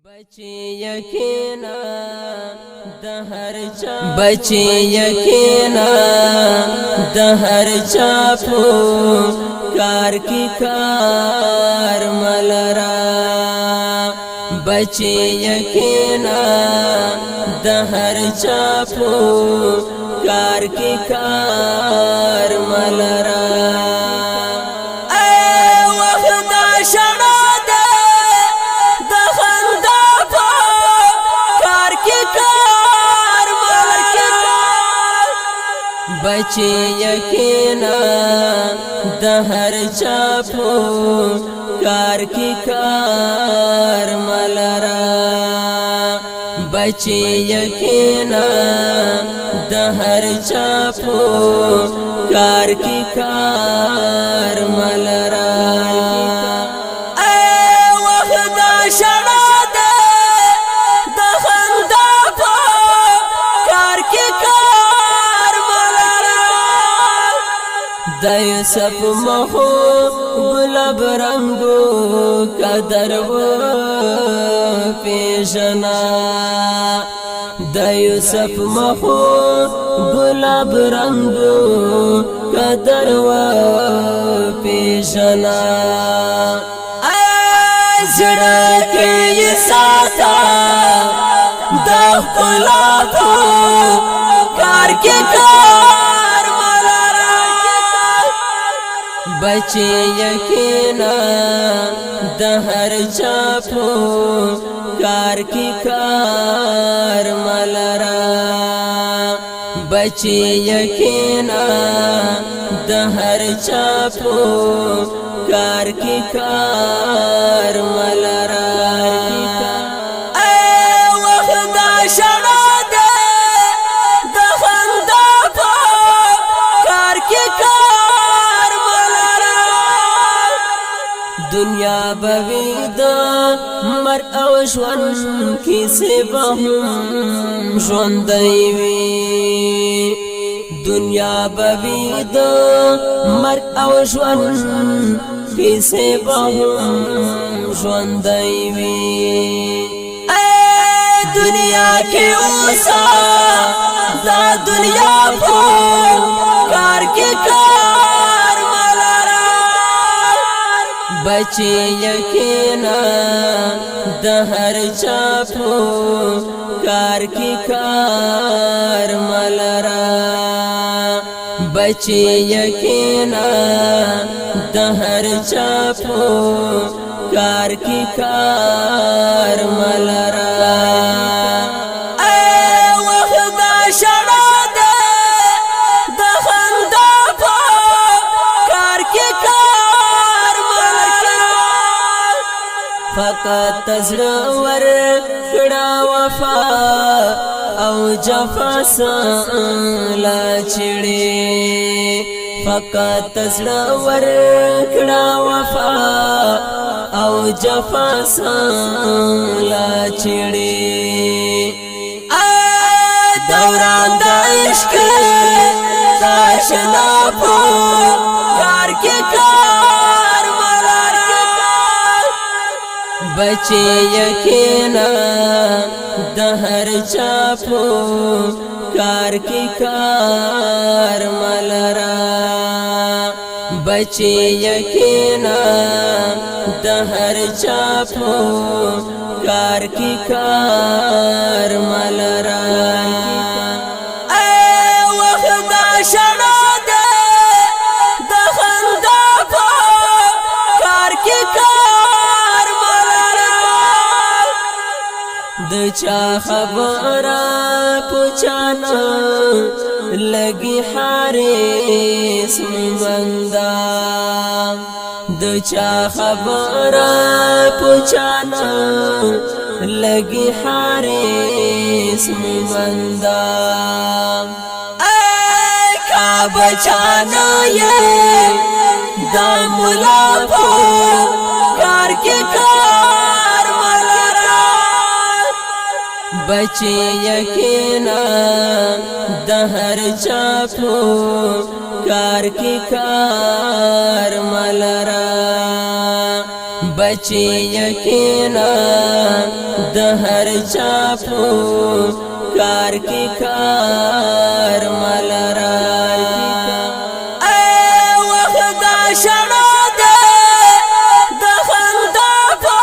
बच्चे यकीना दहर Chapo car की कार मलरा बच्चे यकीना दहर चापो कार की कार मलरा बच्चे यकीना दहर चापो कार की कार मलरा बच्चे यकीना दहर चापो कार की कार मलरा दय सब महो गुलाब रंगो कदर वो पेशना दय सब महो गुलाब रंगो कदर वो पेशना जरा के ये साथा दा गुलाब कार के बच्चे यकीना दहर चापो कार की कार मलरा बच्चे यकीना दहर चापो कार की कार मलरा दुनिया बविदा मर अवश्वन किसे बहुम शोंदैवी दुनिया बविदा मर अवश्वन किसे बहुम शोंदैवी दुनिया के ओसा दा दुनिया को कार के बच्चे यकीना दहर चापो कार की कार मलरा बच्चे यकीना दहर चापो कार की कार मलरा फकत तजरवर कड़ा वफा औ जफा ला छिड़े फकत तजरवर कड़ा वफा औ जफा ला छिड़े दौरान इश्क ताशना पो कार के बच्चे यकीना दहर चापो कार की कार मलरा बच्चे यकीना दहर चापो कार की कार मलरा दचा खबरा पुछाना लगी हारिस बंदा दचा खबरा पुछाना लगी हारिस बंदा का बचाना ये दामुला भो कार के बच्चे यकीना दहर चापो कार की कार मलरा बच्चे यकीना د هر چاپو کار کی کار ملرا وخت شړو ده د خندا په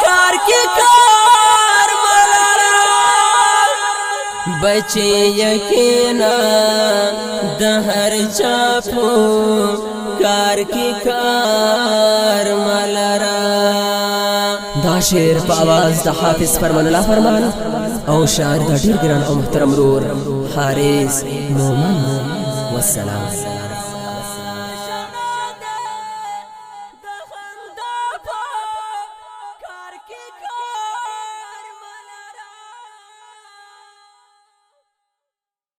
کار کی کار ملرا بچي یقینا د هر چاپو کار کی کار ملرا دا شعر په आवाज د حافظ فرمان الله فرمان او شاعر د ډیر ګران او محترم رور حارث مومن والسلام.